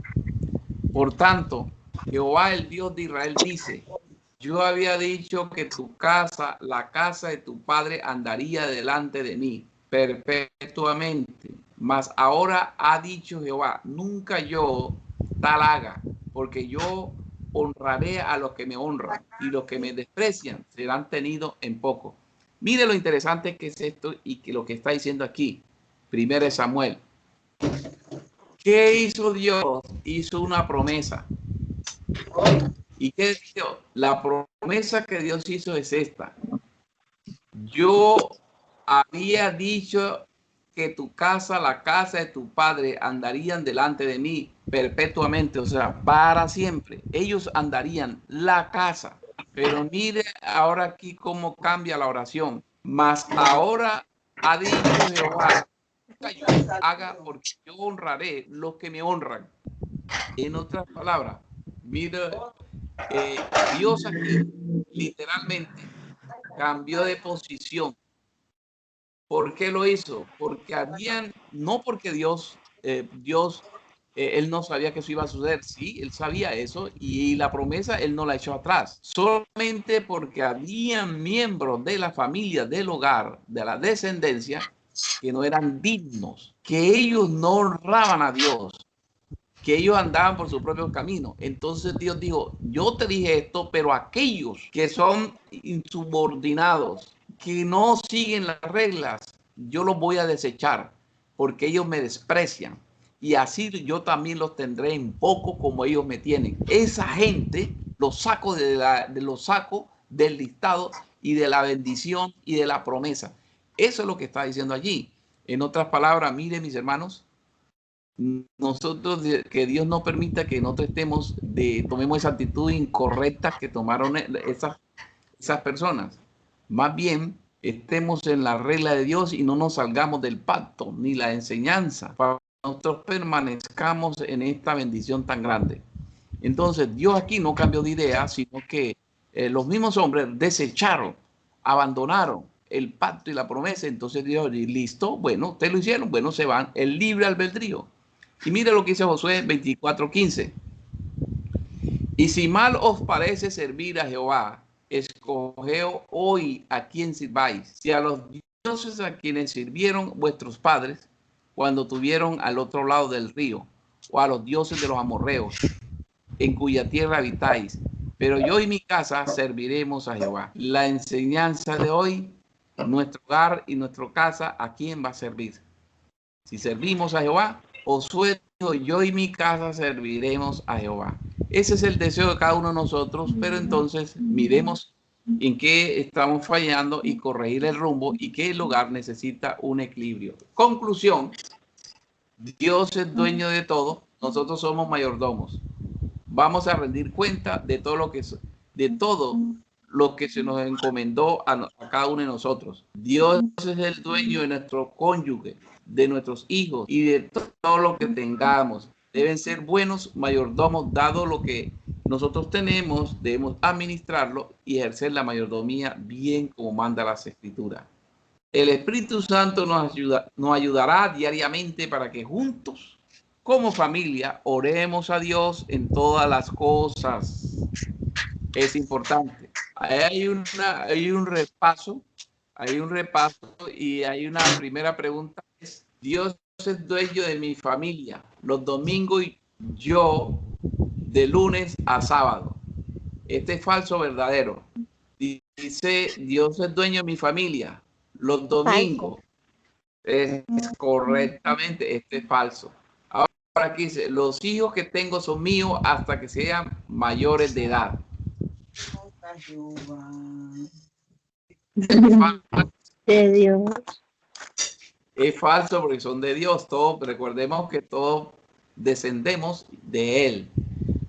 Por tanto, Jehová, el Dios de Israel, dice: yo había dicho que tu casa, la casa de tu padre, andaría delante de mí perpetuamente. Mas ahora ha dicho Jehová: nunca yo tal haga, porque yo honraré a los que me honran, y los que me desprecian serán tenidos en poco. Mire lo interesante que es esto y que lo que está diciendo aquí. 1 Samuel. ¿Qué hizo Dios? Hizo una promesa. ¿Y qué dijo? La promesa que Dios hizo es esta: yo había dicho que tu casa, la casa de tu padre, andarían delante de mí perpetuamente, o sea, para siempre. Ellos andarían la casa. Pero mire ahora aquí cómo cambia la oración. Mas ahora ha dicho Jehová: nunca yo haga, porque yo honraré los que me honran. En otras palabras, mire, Dios aquí literalmente cambió de posición. ¿Por qué lo hizo? Porque habían, no porque Dios, él no sabía que eso iba a suceder. Sí, él sabía eso, y la promesa él no la echó atrás. Solamente porque habían miembros de la familia, del hogar, de la descendencia, que no eran dignos, que ellos no honraban a Dios, que ellos andaban por su propio camino. Entonces Dios dijo: yo te dije esto, pero aquellos que son insubordinados, que no siguen las reglas, yo los voy a desechar, porque ellos me desprecian, y así yo también los tendré en poco como ellos me tienen. Esa gente los saco los saco del listado y de la bendición y de la promesa. Eso es lo que está diciendo allí. En otras palabras, miren, mis hermanos, nosotros, que Dios no permita que nosotros tomemos esa actitud incorrecta que tomaron esas personas. Más bien, estemos en la regla de Dios y no nos salgamos del pacto ni la enseñanza, para que nosotros permanezcamos en esta bendición tan grande. Entonces, Dios aquí no cambió de idea, sino que los mismos hombres desecharon, abandonaron el pacto y la promesa. Entonces Dios, listo, bueno, ustedes lo hicieron, bueno, se van, el libre albedrío. Y mire lo que dice Josué 24:15. Y si mal os parece servir a Jehová, escogeos hoy a quién sirváis, si a los dioses a quienes sirvieron vuestros padres cuando tuvieron al otro lado del río, o a los dioses de los amorreos, en cuya tierra habitáis. Pero yo y mi casa serviremos a Jehová. La enseñanza de hoy: nuestro hogar y nuestra casa, ¿a quién va a servir? Si servimos a Jehová, Josué dijo: yo y mi casa serviremos a Jehová. Ese es el deseo de cada uno de nosotros, pero entonces miremos en qué estamos fallando y corregir el rumbo, y qué lugar necesita un equilibrio. Conclusión: Dios es dueño de todo, nosotros somos mayordomos. Vamos a rendir cuenta de todo lo que se nos encomendó a cada uno de nosotros. Dios es el dueño de nuestro cónyuge, de nuestros hijos y de todo lo que tengamos. Deben ser buenos mayordomos. Dado lo que nosotros tenemos, debemos administrarlo y ejercer la mayordomía bien como manda las Escrituras. El Espíritu Santo nos ayudará diariamente para que juntos, como familia, oremos a Dios en todas las cosas. Es importante. Hay un repaso y hay una primera pregunta: Dios es dueño de mi familia los domingos y yo de lunes a sábado. Este es falso o verdadero. Dice: Dios es dueño de mi familia los domingos. Es correctamente, este es falso. Ahora aquí dice: los hijos que tengo son míos hasta que sean mayores de edad. De Dios. Es falso, porque son de Dios. Todos, recordemos que todos descendemos de Él.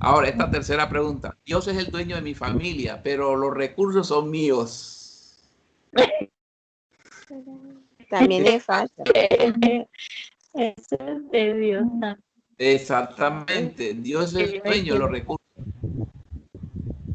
Ahora, esta tercera pregunta. Dios es el dueño de mi familia, pero los recursos son míos. También es falso. Eso es de Dios. Exactamente. Dios es el dueño de los recursos.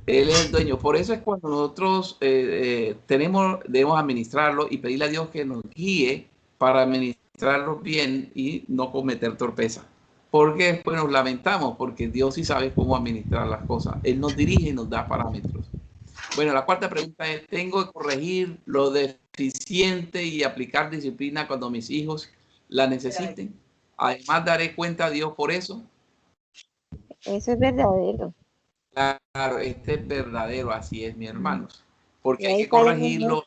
Él es el dueño. Por eso es cuando nosotros debemos administrarlo y pedirle a Dios que nos guíe para administrarlo bien y no cometer torpeza. Porque después nos lamentamos, porque Dios sí sabe cómo administrar las cosas. Él nos dirige y nos da parámetros. Bueno, la cuarta pregunta es, ¿tengo que corregir lo deficiente y aplicar disciplina cuando mis hijos la necesiten? Además, ¿daré cuenta a Dios por eso? Eso es verdadero. Claro, este es verdadero, así es, mis hermanos. Porque Y hay ahí que está el corregirlo.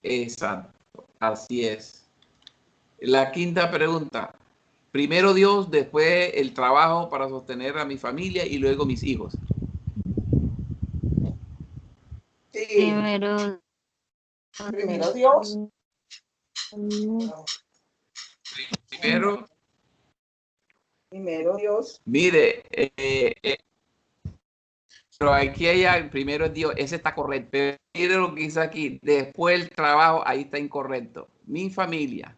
Exacto, así es. La quinta pregunta. Primero Dios, después el trabajo para sostener a mi familia y luego mis hijos. Sí, Primero Dios. Primero Dios. Mire, pero aquí hay primero es Dios, ese está correcto. Pero mire lo que dice aquí, después el trabajo, ahí está incorrecto. Mi familia.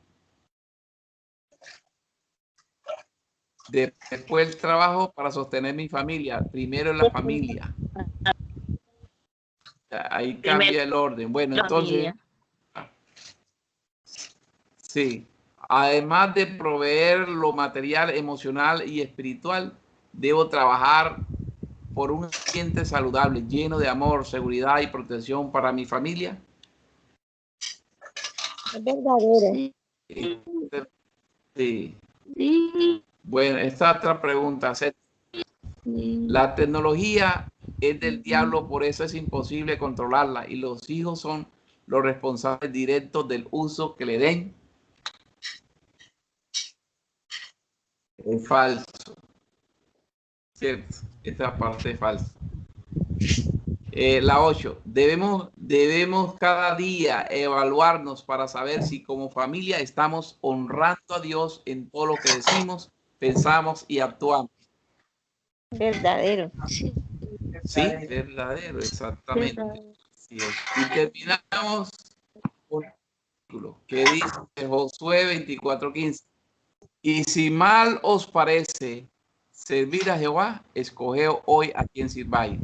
Después el trabajo para sostener mi familia. Primero la familia. Ahí cambia el orden. Bueno, entonces, sí. Además de proveer lo material, emocional y espiritual, debo trabajar por un ambiente saludable, lleno de amor, seguridad y protección para mi familia. Es verdadero. Sí. Sí. Bueno, esta otra pregunta. La tecnología es del diablo, por eso es imposible controlarla y los hijos son los responsables directos del uso que le den. Es falso. Cierto, esta parte es falsa. La 8. Debemos cada día evaluarnos para saber si como familia estamos honrando a Dios en todo lo que decimos, pensamos y actuamos. Verdadero. Sí, verdadero, exactamente. Sí, y terminamos con un artículo que dice Josué 24:15. Y si mal os parece servir a Jehová, escogeos hoy a quien sirváis.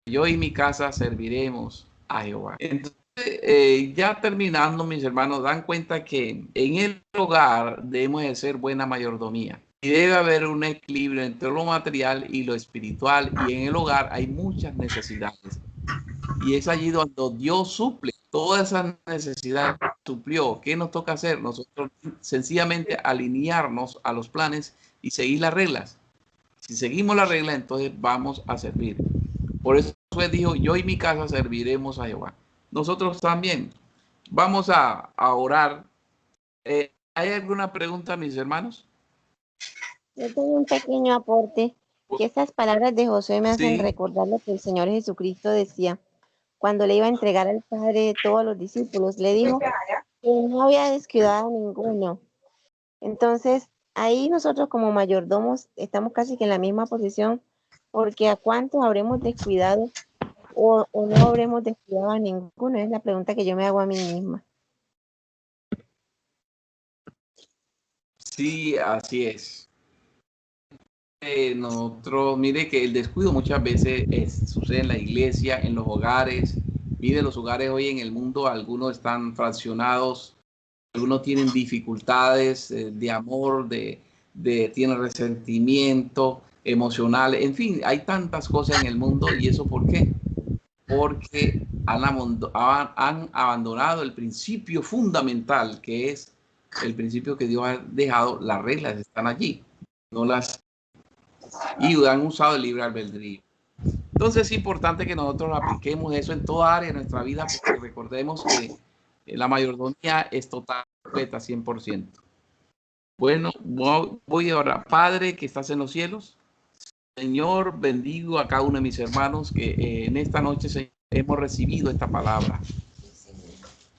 Yo y mi casa serviremos a Jehová. Entonces, ya terminando, mis hermanos, dan cuenta que en el hogar debemos de ser buena mayordomía. Y debe haber un equilibrio entre lo material y lo espiritual. Y en el hogar hay muchas necesidades. Y es allí donde Dios suple todas esas necesidades. Suplió. ¿Qué nos toca hacer? Nosotros sencillamente alinearnos a los planes y seguir las reglas. Si seguimos las reglas, entonces vamos a servir. Por eso dijo, yo y mi casa serviremos a Jehová. Nosotros también. Vamos a orar. ¿Hay alguna pregunta, mis hermanos? Yo tengo un pequeño aporte, que estas palabras de Josué me hacen Sí. recordar lo que el Señor Jesucristo decía cuando le iba a entregar al Padre todos los discípulos. Le dijo que no había descuidado a ninguno. Entonces, ahí nosotros como mayordomos estamos casi que en la misma posición, porque a cuántos habremos descuidado o no habremos descuidado a ninguno. Es la pregunta que yo me hago a mí misma. Sí, así es. Nosotros, mire que el descuido muchas veces sucede en la iglesia, en los hogares. Mire, los hogares hoy en el mundo, algunos están fraccionados, algunos tienen dificultades de amor, tienen resentimiento emocional, en fin, hay tantas cosas en el mundo. ¿Y eso por qué? Porque han abandonado el principio fundamental, que es el principio que Dios ha dejado. Las reglas están allí, no las, y han usado el libre albedrío. Entonces es importante que nosotros apliquemos eso en toda área de nuestra vida, porque recordemos que la mayordomía es total, completa, 100%. Bueno, voy ahora. Padre que estás en los cielos, Señor, bendigo a cada uno de mis hermanos que en esta noche, Señor, hemos recibido esta palabra.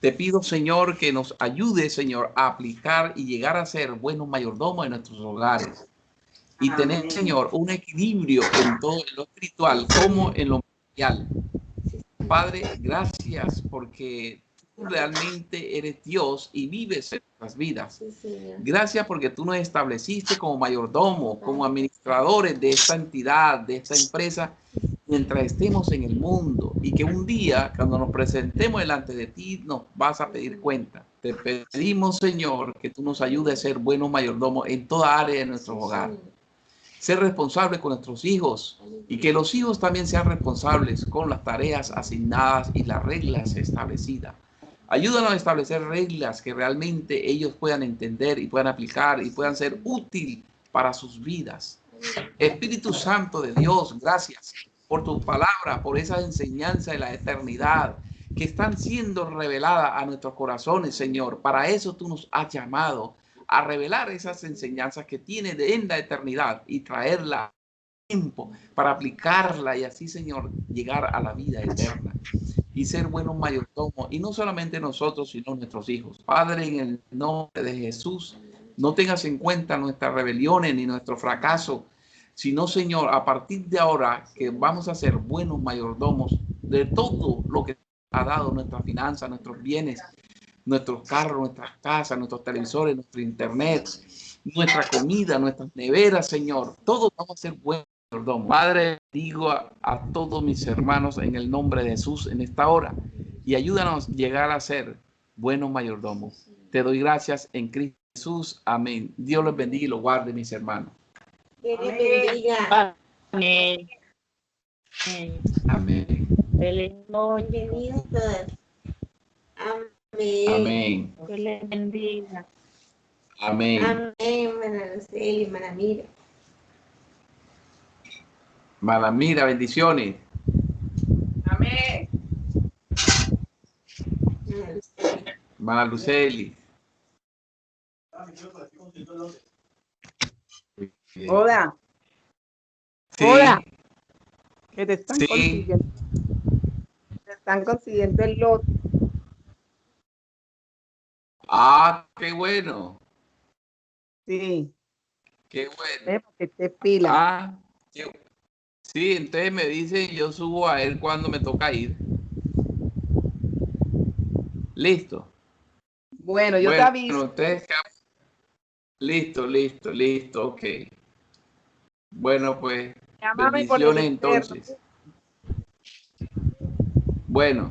Te pido, Señor, que nos ayude, Señor, a aplicar y llegar a ser buenos mayordomos en nuestros hogares. y tener, Señor, un equilibrio en todo en lo espiritual como en lo material. Padre, gracias porque tú realmente eres Dios y vives en nuestras vidas. Gracias porque tú nos estableciste como mayordomo, como administradores de esta entidad, de esta empresa, mientras estemos en el mundo, y que un día, cuando nos presentemos delante de ti, nos vas a pedir cuenta. Te pedimos, Señor, que tú nos ayudes a ser buenos mayordomos en toda área de nuestro hogar. Ser responsables con nuestros hijos, y que los hijos también sean responsables con las tareas asignadas y las reglas establecidas. Ayúdanos a establecer reglas que realmente ellos puedan entender y puedan aplicar y puedan ser útiles para sus vidas. Espíritu Santo de Dios, gracias por tu palabra, por esa enseñanza de la eternidad que están siendo reveladas a nuestros corazones, Señor. Para eso tú nos has llamado a revelar esas enseñanzas que tiene en la eternidad y traerla a tiempo para aplicarla y así, Señor, llegar a la vida eterna y ser buenos mayordomos, y no solamente nosotros, sino nuestros hijos. Padre, en el nombre de Jesús, no tengas en cuenta nuestras rebeliones ni nuestro fracaso, sino, Señor, a partir de ahora que vamos a ser buenos mayordomos de todo lo que ha dado nuestras finanzas, nuestros bienes, nuestros carros, nuestras casas, nuestros televisores, nuestro internet, nuestra comida, nuestras neveras, Señor. Todos vamos a ser buenos mayordomos. Padre, digo a todos mis hermanos en el nombre de Jesús en esta hora, y ayúdanos a llegar a ser buenos mayordomos. Te doy gracias en Cristo Jesús. Amén. Dios los bendiga y los guarde, mis hermanos. Dios les bendiga. Amén. Amén. Feliz noche. Bienvenidos todos. Amén. Amén. Dios les bendiga. Amén. Amén, hermana Luceli, hermana Mira. Malamira, bendiciones. Amén. Hermana Luceli. Mala Luceli. Hola. Sí. Hola. Que te están Sí. consiguiendo. Te están consiguiendo el lote. Ah, qué bueno. Sí. Qué bueno. Porque te pila. Ah, sí, entonces me dicen, yo subo a él cuando me toca ir. Listo. Bueno, yo te Bueno, aviso. ustedes listo, ok. Bueno, pues, Llámame por el bendiciones interno. entonces. Bueno.